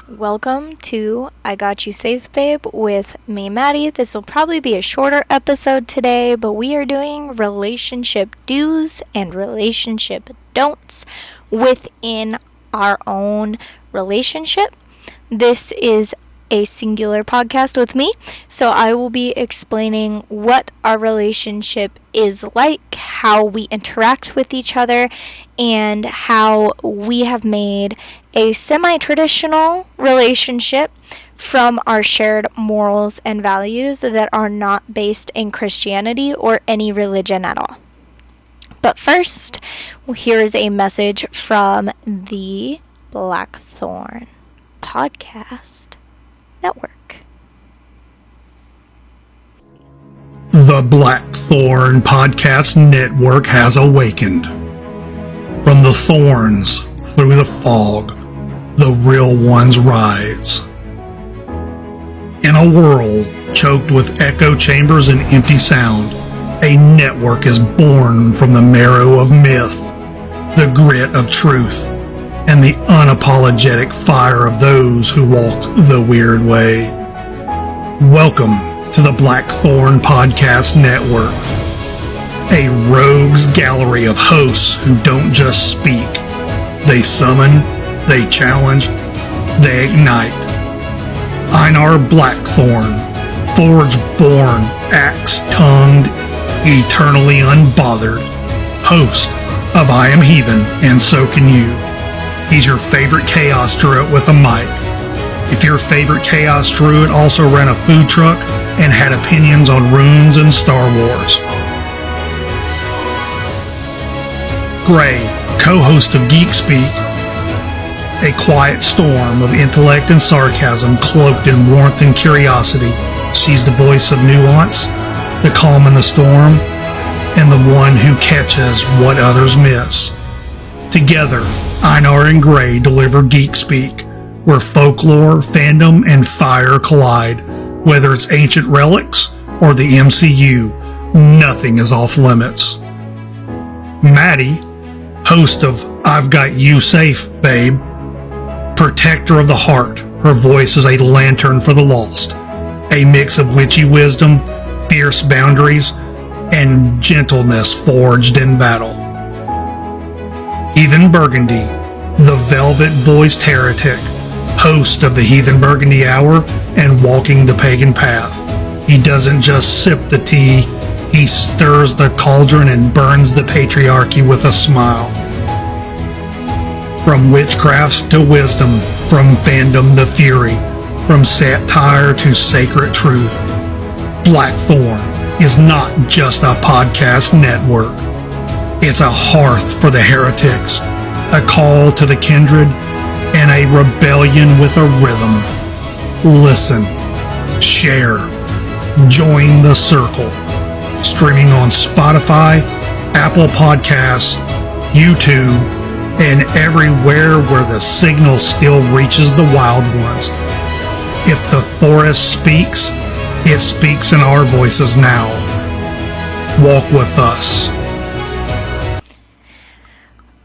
Welcome to I Got You Safe, Babe, with me, Maddie. This will probably be a shorter episode today, but we are doing relationship do's and relationship don'ts within our own relationship. This is a singular podcast with me, so I will be explaining what our relationship is like, how we interact with each other, and how we have made a semi-traditional relationship from our shared morals and values that are not based in Christianity or any religion at all. But first, here is a message from the Blackthorn Podcast Network. The Blackthorn Podcast Network has awakened. From the thorns through the fog, the real ones rise. In a world choked with echo chambers and empty sound, a network is born from the marrow of myth, the grit of truth, and the unapologetic fire of those who walk the weird way. Welcome to the Blackthorn Podcast Network, a rogues gallery of hosts who don't just speak. They summon, they challenge, they ignite. Einar Blackthorn, forge-born, axe-tongued, eternally unbothered, host of I Am Heathen and So Can You. He's your favorite chaos druid with a mic. If your favorite chaos druid also ran a food truck and had opinions on runes and Star Wars. Gray, co-host of Geek Speak, a quiet storm of intellect and sarcasm cloaked in warmth and curiosity. She's the voice of nuance, the calm in the storm, and the one who catches what others miss. Together, Einar and Gray deliver Geek Speak, where folklore, fandom, and fire collide. Whether it's ancient relics or the MCU, nothing is off limits. Maddie, host of I've Got You Safe, Babe, protector of the heart, her voice is a lantern for the lost, a mix of witchy wisdom, fierce boundaries, and gentleness forged in battle. Heathen Burgundy, the velvet-voiced heretic, host of the Heathen Burgundy Hour and Walking the Pagan Path. He doesn't just sip the tea, he stirs the cauldron and burns the patriarchy with a smile. From witchcrafts to wisdom, from fandom to fury, from satire to sacred truth, Blackthorn is not just a podcast network. It's a hearth for the heretics, a call to the kindred, and a rebellion with a rhythm. Listen, share, join the circle. Streaming on Spotify, Apple Podcasts, YouTube, and everywhere where the signal still reaches the wild ones. If the forest speaks, it speaks in our voices now. Walk with us.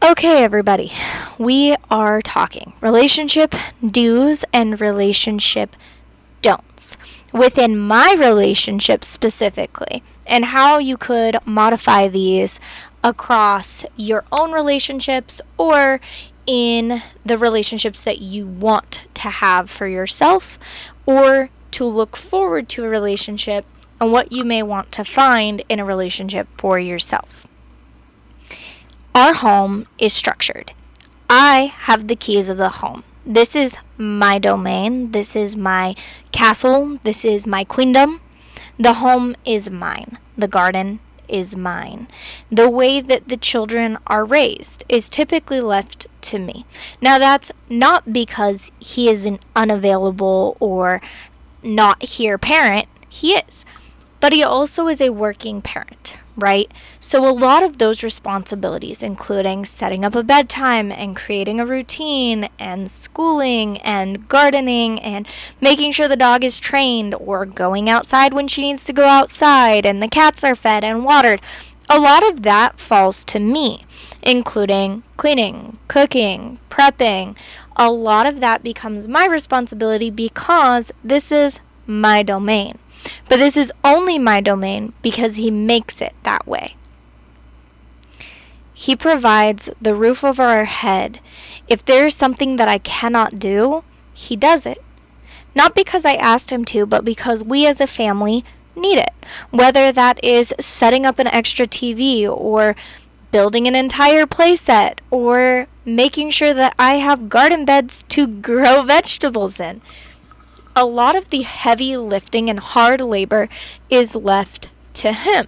Okay, everybody, we are talking relationship do's and relationship don'ts within my relationship specifically, and how you could modify these across your own relationships or in the relationships that you want to have for yourself, or to look forward to a relationship and what you may want to find in a relationship for yourself. Our home is structured. I have the keys of the home. This is my domain. This is my castle. This is my queendom. The home is mine. The garden is mine. The way that the children are raised is typically left to me. Now, that's not because he is an unavailable or not here parent. He is. But he also is a working parent, right? So a lot of those responsibilities, including setting up a bedtime and creating a routine and schooling and gardening and making sure the dog is trained or going outside when she needs to go outside and the cats are fed and watered, A lot of that falls to me, including cleaning, cooking, prepping. A lot of that becomes my responsibility because this is my domain. But this is only my domain because he makes it that way. He provides the roof over our head. If there's something that I cannot do, he does it. Not because I asked him to, but because we as a family need it. Whether that is setting up an extra TV or building an entire playset or making sure that I have garden beds to grow vegetables in. A lot of the heavy lifting and hard labor is left to him.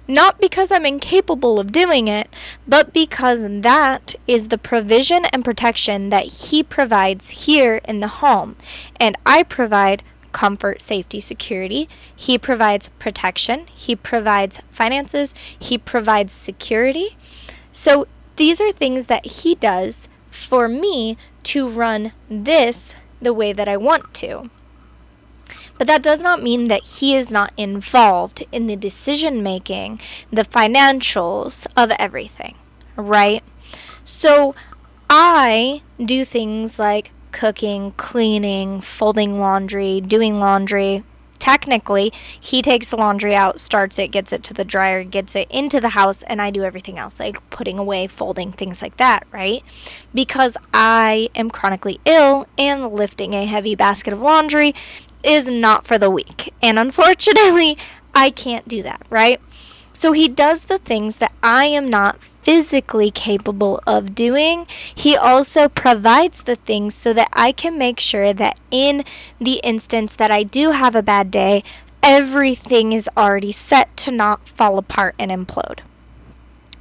Not because I'm incapable of doing it, but because that is the provision and protection that he provides here in the home. And I provide comfort, safety, security. He provides protection. He provides finances. He provides security. So these are things that he does for me to run this the way that I want to. But that does not mean that he is not involved in the decision making, the financials of everything, right? So I do things like cooking, cleaning, folding laundry, doing laundry. Technically, he takes the laundry out, starts it, gets it to the dryer, gets it into the house, and I do everything else, like putting away, folding, things like that, right? Because I am chronically ill and lifting a heavy basket of laundry is not for the weak. And unfortunately, I can't do that, right? So he does the things that I am not physically capable of doing. He also provides the things so that I can make sure that in the instance that I do have a bad day, everything is already set to not fall apart and implode.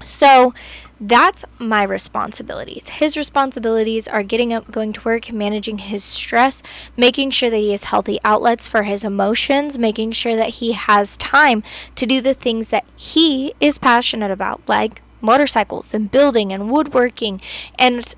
So that's my responsibilities. His responsibilities are getting up, going to work, managing his stress, making sure that he has healthy outlets for his emotions, making sure that he has time to do the things that he is passionate about, like motorcycles and building and woodworking and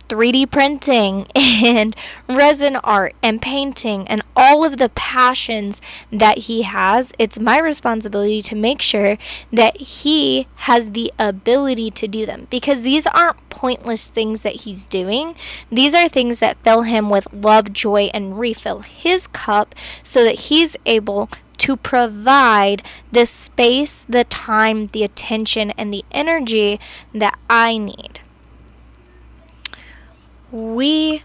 3D printing and resin art and painting and all of the passions that he has. It's my responsibility to make sure that he has the ability to do them, because these aren't pointless things that he's doing. These are things that fill him with love, joy, and refill his cup so that he's able to provide the space, the time, the attention, and the energy that I need. We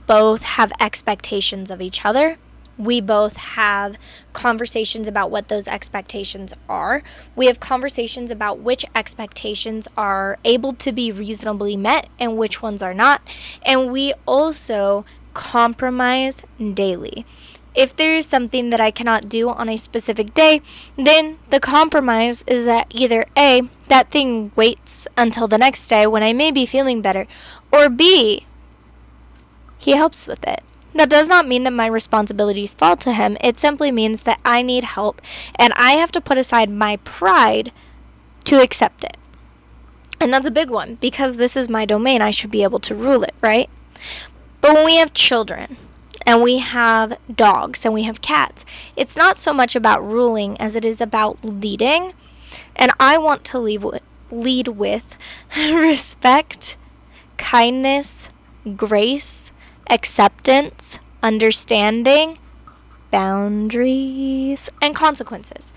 both have expectations of each other. We both have conversations about what those expectations are. We have conversations about which expectations are able to be reasonably met and which ones are not. And we also compromise daily. If there is something that I cannot do on a specific day, then the compromise is that either A, that thing waits until the next day when I may be feeling better, or B, he helps with it. That does not mean that my responsibilities fall to him. It simply means that I need help and I have to put aside my pride to accept it. And that's a big one because this is my domain. I should be able to rule it, right? But when we have children and we have dogs and we have cats, it's not so much about ruling as it is about leading. And I want to lead with respect, kindness, grace, acceptance, understanding, boundaries, and consequences.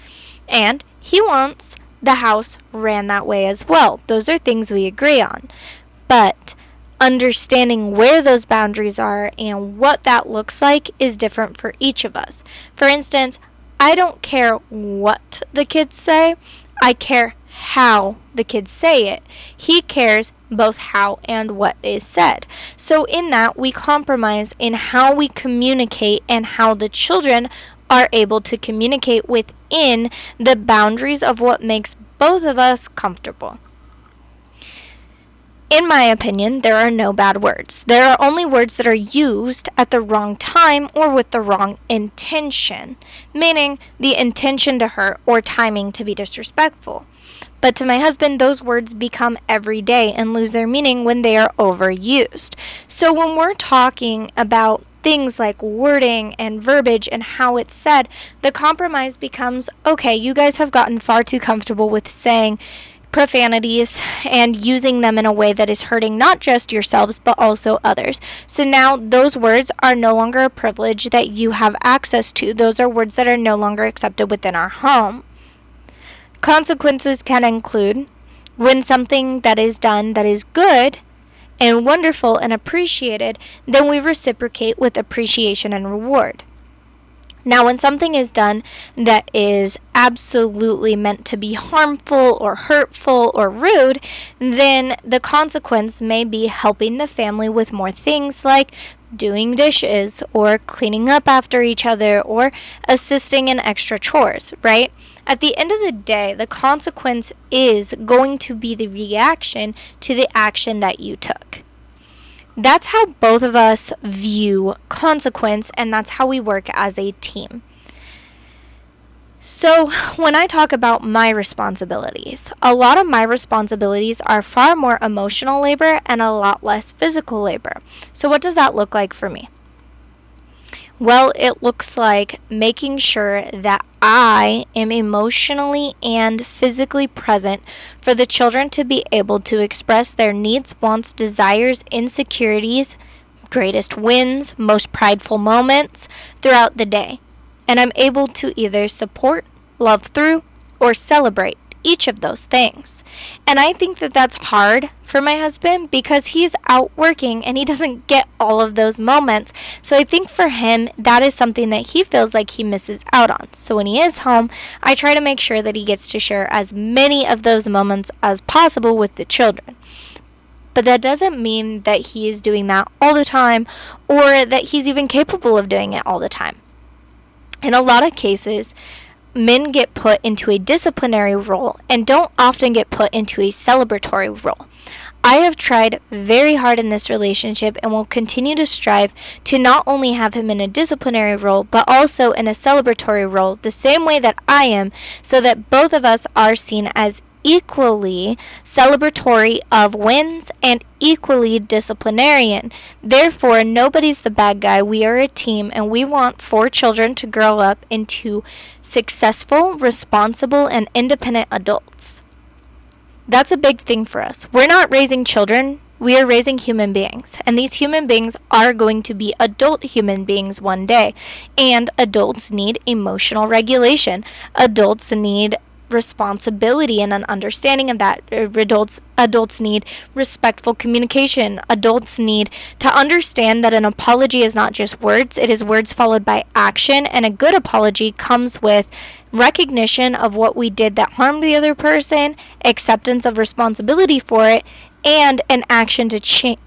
And he wants the house ran that way as well. Those are things we agree on. But understanding where those boundaries are and what that looks like is different for each of us. For instance, I don't care what the kids say. I care how the kids say it. He cares both how and what is said. So in that, we compromise in how we communicate and how the children are able to communicate within the boundaries of what makes both of us comfortable. In my opinion, there are no bad words. There are only words that are used at the wrong time or with the wrong intention, meaning the intention to hurt or timing to be disrespectful. But to my husband, those words become everyday and lose their meaning when they are overused. So when we're talking about things like wording and verbiage and how it's said, the compromise becomes, okay, you guys have gotten far too comfortable with saying profanities and using them in a way that is hurting not just yourselves but also others. So now those words are no longer a privilege that you have access to. Those are words that are no longer accepted within our home. Consequences can include when something that is done that is good and wonderful and appreciated, then we reciprocate with appreciation and reward. Now, when something is done that is absolutely meant to be harmful or hurtful or rude, then the consequence may be helping the family with more things like doing dishes or cleaning up after each other or assisting in extra chores, right? At the end of the day, the consequence is going to be the reaction to the action that you took. That's how both of us view consequence, and that's how we work as a team. So, when I talk about my responsibilities, a lot of my responsibilities are far more emotional labor and a lot less physical labor. So, what does that look like for me? Well, it looks like making sure that I am emotionally and physically present for the children to be able to express their needs, wants, desires, insecurities, greatest wins, most prideful moments throughout the day. And I'm able to either support, love through, or celebrate each of those things. And I think that that's hard for my husband because he's out working and he doesn't get all of those moments. So I think for him, that is something that he feels like he misses out on. So when he is home, I try to make sure that he gets to share as many of those moments as possible with the children. But that doesn't mean that he is doing that all the time or that he's even capable of doing it all the time. In a lot of cases, men get put into a disciplinary role and don't often get put into a celebratory role. I have tried very hard in this relationship and will continue to strive to not only have him in a disciplinary role, but also in a celebratory role, the same way that I am, so that both of us are seen as equally celebratory of wins and equally disciplinarian. Therefore, nobody's the bad guy. We are a team, and we want 4 children to grow up into successful, responsible, and independent adults. That's a big thing for us. We're not raising children. We are raising human beings, and these human beings are going to be adult human beings one day, and adults need emotional regulation. Adults need responsibility and an understanding of that. Adults need respectful communication. Adults need to understand that an apology is not just words, it is words followed by action, and a good apology comes with recognition of what we did that harmed the other person, acceptance of responsibility for it, and an action to change,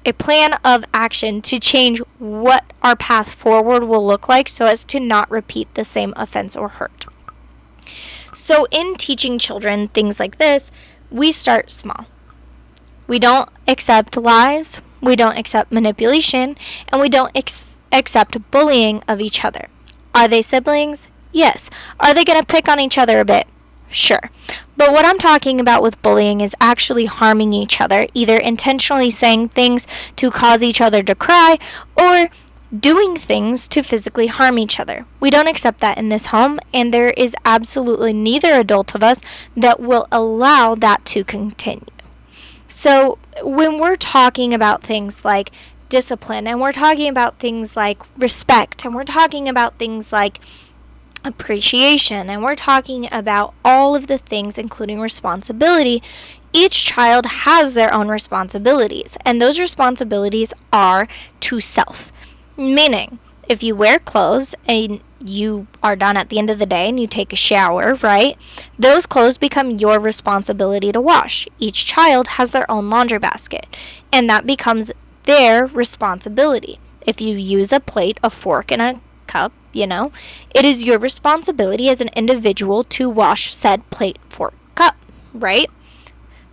a plan of action to change what our path forward will look like so as to not repeat the same offense or hurt. So in teaching children things like this, we start small. We don't accept lies, we don't accept manipulation, and we don't accept bullying of each other. Are they siblings? Yes. Are they going to pick on each other a bit? Sure. But what I'm talking about with bullying is actually harming each other, either intentionally saying things to cause each other to cry, or doing things to physically harm each other. We don't accept that in this home, and there is absolutely neither adult of us that will allow that to continue. So when we're talking about things like discipline, and we're talking about things like respect, and we're talking about things like appreciation, and we're talking about all of the things including responsibility, each child has their own responsibilities, and those responsibilities are to self. Meaning, if you wear clothes and you are done at the end of the day and you take a shower, right? Those clothes become your responsibility to wash. Each child has their own laundry basket, and that becomes their responsibility. If you use a plate, a fork, and a cup, it is your responsibility as an individual to wash said plate, fork, cup, right?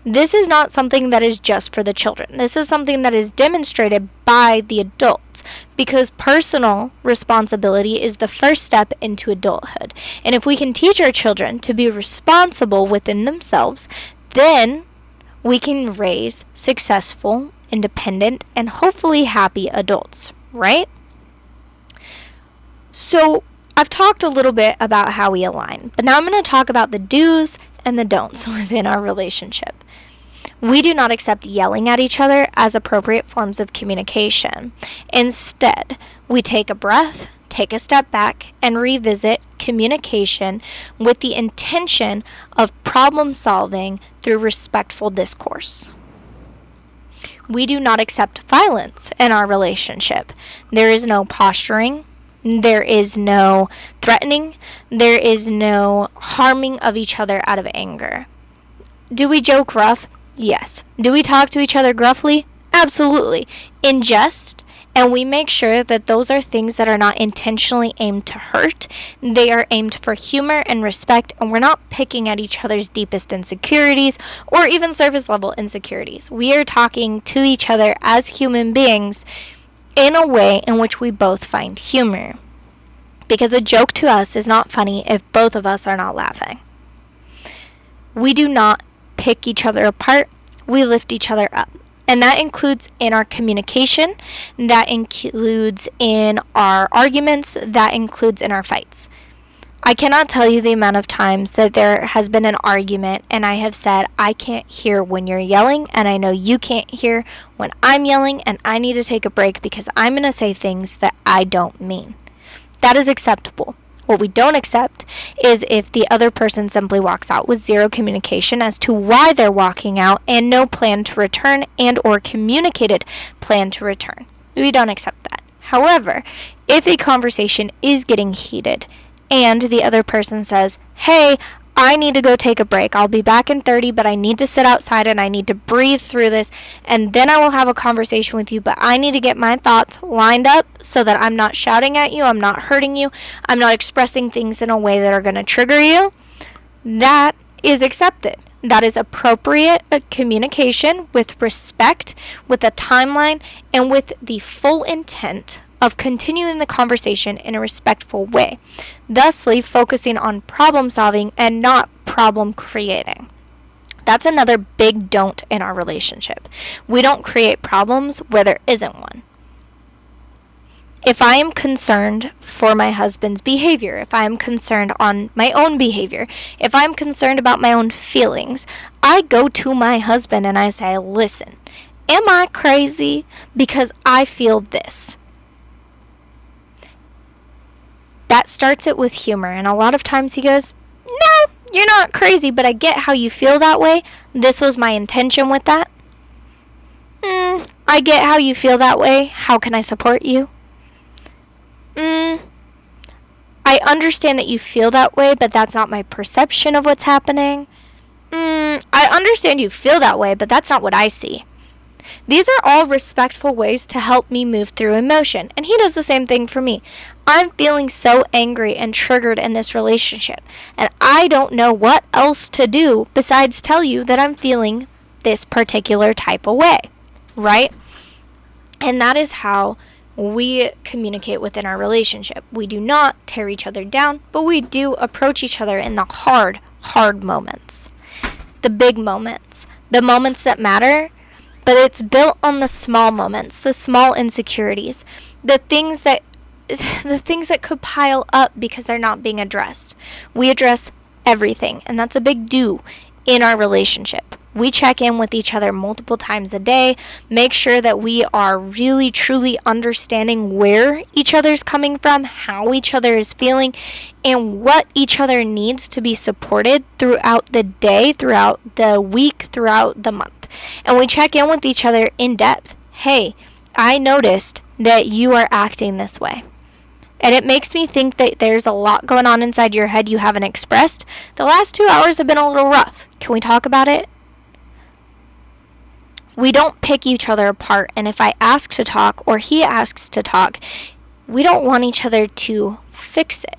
This is not something that is just for the children. This is something that is demonstrated by the adults, because personal responsibility is the first step into adulthood. And if we can teach our children to be responsible within themselves, then we can raise successful, independent, and hopefully happy adults, right? So I've talked a little bit about how we align, but now I'm going to talk about the do's and the don'ts within our relationship. We do not accept yelling at each other as appropriate forms of communication. Instead, we take a breath, take a step back, and revisit communication with the intention of problem solving through respectful discourse. We do not accept violence in our relationship. There is no posturing. There is no threatening. There is no harming of each other out of anger. Do we joke rough? Yes. Do we talk to each other gruffly? Absolutely. In jest, and we make sure that those are things that are not intentionally aimed to hurt. They are aimed for humor and respect, and we're not picking at each other's deepest insecurities or even surface level insecurities. We are talking to each other as human beings in a way in which we both find humor. Because a joke to us is not funny if both of us are not laughing. We do not pick each other apart, we lift each other up. And that includes in our communication, that includes in our arguments, that includes in our fights. I cannot tell you the amount of times that there has been an argument and I have said, I can't hear when you're yelling, and I know you can't hear when I'm yelling, and I need to take a break because I'm going to say things that I don't mean. That is acceptable. What we don't accept is if the other person simply walks out with zero communication as to why they're walking out and no plan to return and or communicated plan to return. We don't accept that. However, if a conversation is getting heated and the other person says, hey, I need to go take a break. I'll be back in 30, but I need to sit outside and I need to breathe through this, and then I will have a conversation with you, but I need to get my thoughts lined up so that I'm not shouting at you, I'm not hurting you, I'm not expressing things in a way that are going to trigger you. That is accepted. That is appropriate communication with respect, with a timeline, and with the full intent of continuing the conversation in a respectful way, thusly focusing on problem solving and not problem creating. That's another big don't in our relationship. We don't create problems where there isn't one. If I am concerned for my husband's behavior, if I am concerned on my own behavior, if I'm concerned about my own feelings, I go to my husband and I say, listen, am I crazy because I feel this? That starts it with humor, and a lot of times he goes, no, you're not crazy, but I get how you feel that way. This was my intention with that. I get how you feel that way. How can I support you? I understand that you feel that way, but that's not my perception of what's happening. I understand you feel that way, but that's not what I see. These are all respectful ways to help me move through emotion, and he does the same thing for me. I'm feeling so angry and triggered in this relationship, and I don't know what else to do besides tell you that I'm feeling this particular type of way, right? And that is how we communicate within our relationship. We do not tear each other down, but we do approach each other in the hard moments, the big moments, the moments that matter. But it's built on the small moments, the small insecurities, the things that could pile up because they're not being addressed. We address everything, and that's a big do in our relationship. We check in with each other multiple times a day, make sure that we are really truly understanding where each other's coming from, how each other is feeling, and what each other needs to be supported throughout the day, throughout the week, throughout the month. And we check in with each other in depth. Hey, I noticed that you are acting this way. And it makes me think that there's a lot going on inside your head you haven't expressed. The last 2 hours have been a little rough. Can we talk about it? We don't pick each other apart. And if I ask to talk or he asks to talk, we don't want each other to fix it.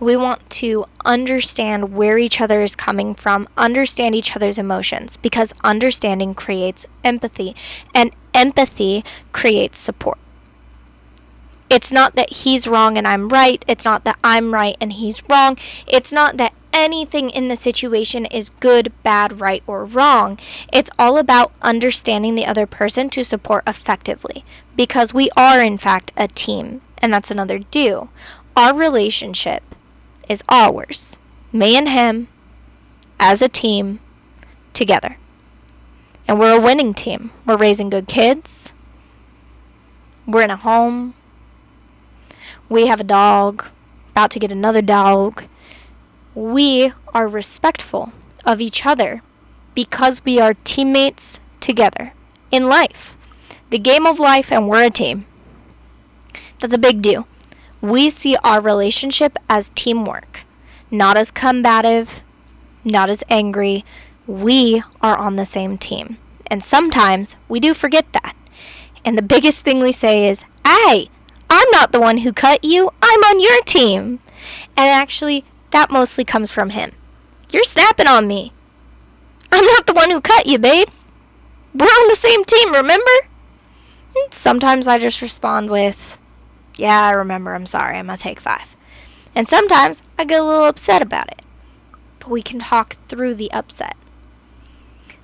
We want to understand where each other is coming from, understand each other's emotions, because understanding creates empathy, and empathy creates support. It's not that he's wrong and I'm right. It's not that I'm right and he's wrong. It's not that anything in the situation is good, bad, right, or wrong. It's all about understanding the other person to support effectively, because we are, in fact, a team, and that's another do. our relationship is ours, me and him, as a team, together. And we're a winning team. We're raising good kids. We're in a home. We have a dog, about to get another dog. We are respectful of each other because we are teammates together in life. The game of life, and we're a team. That's a big deal. We see our relationship as teamwork, not as combative, not as angry. We are on the same team. And sometimes we do forget that. And the biggest thing we say is, hey, I'm not the one who cut you. I'm on your team. And actually, that mostly comes from him. You're snapping on me. I'm not the one who cut you, babe. We're on the same team, remember? And sometimes I just respond with, yeah, I remember. I'm sorry. I'm going to take 5. And sometimes I get a little upset about it. But we can talk through the upset.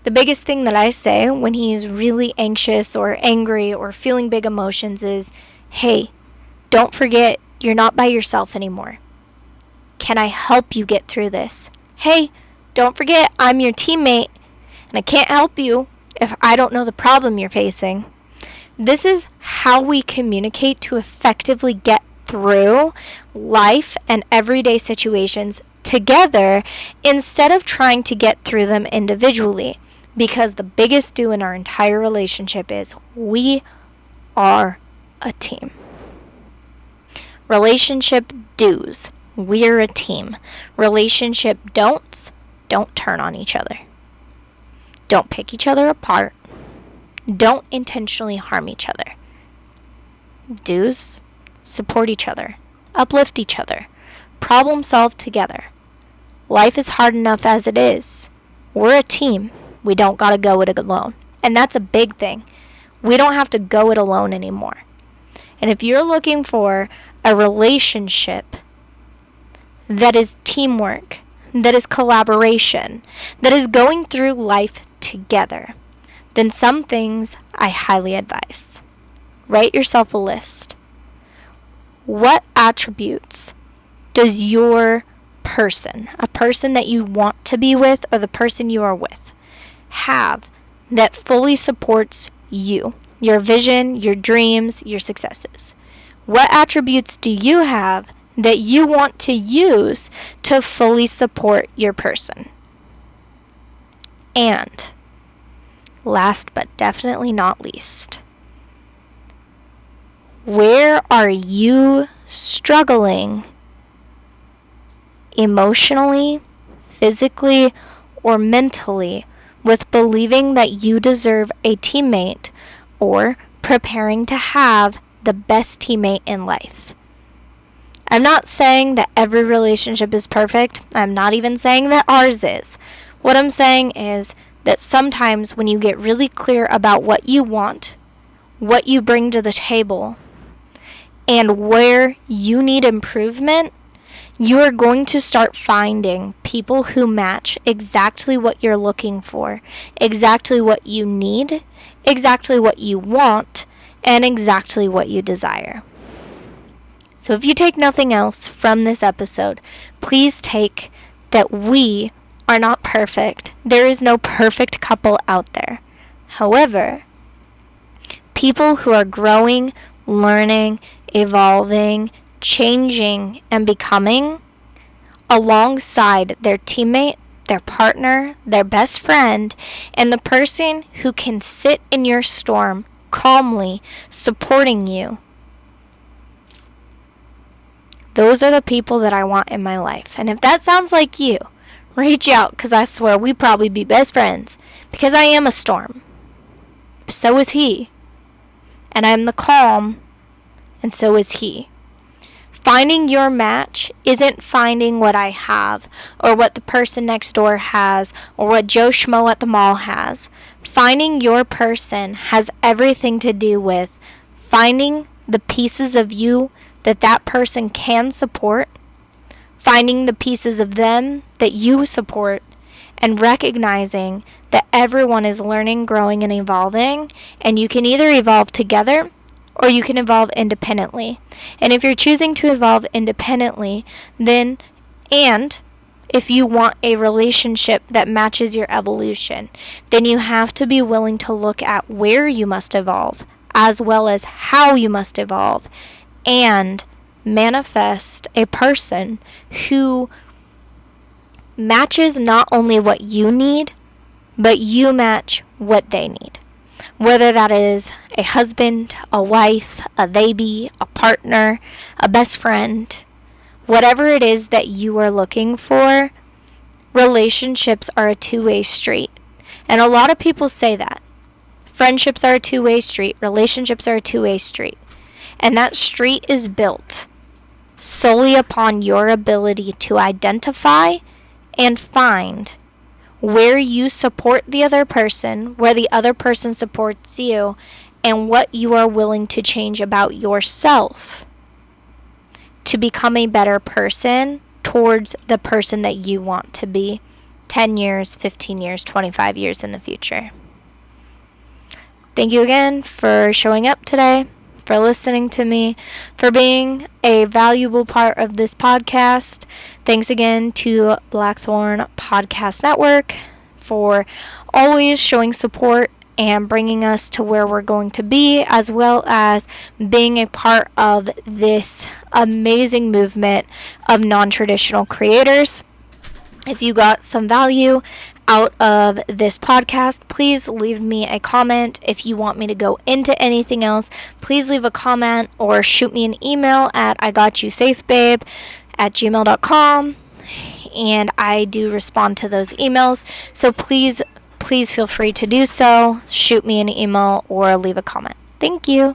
The biggest thing that I say when he's really anxious or angry or feeling big emotions is, hey, don't forget you're not by yourself anymore. Can I help you get through this? Hey, don't forget I'm your teammate and I can't help you if I don't know the problem you're facing. This is how we communicate to effectively get through life and everyday situations together instead of trying to get through them individually. Because the biggest do in our entire relationship is we are a team. Relationship do's. We're a team. Relationship don'ts. Don't turn on each other. Don't pick each other apart. Don't intentionally harm each other. Do's. Support each other. Uplift each other. Problem solve together. Life is hard enough as it is. We're a team. We don't gotta go it alone. And that's a big thing. We don't have to go it alone anymore. And if you're looking for a relationship that is teamwork, that is collaboration, that is going through life together, then some things I highly advise. Write yourself a list. What attributes does your person, a person that you want to be with or the person you are with, have that fully supports you, your vision, your dreams, your successes? What attributes do you have that you want to use to fully support your person? And last but definitely not least, where are you struggling emotionally, physically, or mentally with believing that you deserve a teammate or preparing to have the best teammate in life? I'm not saying that every relationship is perfect. I'm not even saying that ours is. What I'm saying is that sometimes when you get really clear about what you want, what you bring to the table, and where you need improvement, you are going to start finding people who match exactly what you're looking for, exactly what you need, exactly what you want, and exactly what you desire. So if you take nothing else from this episode, please take that we are not perfect. There is no perfect couple out there. However, people who are growing, learning, evolving, changing, and becoming alongside their teammate, their partner, their best friend, and the person who can sit in your storm calmly supporting you. Those are the people that I want in my life. And if that sounds like you, reach out, because I swear we'd probably be best friends. Because I am a storm. So is he. And I'm the calm, and so is he. Finding your match isn't finding what I have, or what the person next door has, or what Joe Schmo at the mall has. Finding your person has everything to do with finding the pieces of you that that person can support, finding the pieces of them that you support, and recognizing that everyone is learning, growing, and evolving, and you can either evolve together or you can evolve independently. And if you're choosing to evolve independently, and if you want a relationship that matches your evolution, then you have to be willing to look at where you must evolve, as well as how you must evolve, and manifest a person who matches not only what you need, but you match what they need. Whether that is a husband, a wife, a baby, a partner, a best friend, whatever it is that you are looking for, relationships are a two-way street. And a lot of people say that. Friendships are a two-way street. Relationships are a two-way street. And that street is built solely upon your ability to identify and find where you support the other person, where the other person supports you, and what you are willing to change about yourself to become a better person towards the person that you want to be 10 years, 15 years, 25 years in the future. Thank you again for showing up today, for listening to me, for being a valuable part of this podcast. Thanks again to Blackthorn Podcast Network for always showing support and bringing us to where we're going to be, as well as being a part of this amazing movement of non-traditional creators. If you got some value out of this podcast, please leave me a comment. If you want me to go into anything else, please leave a comment or shoot me an email at igotyouSafeBabe@gmail.com, and I do respond to those emails. So please feel free to do so. Shoot me an email or leave a comment. Thank you.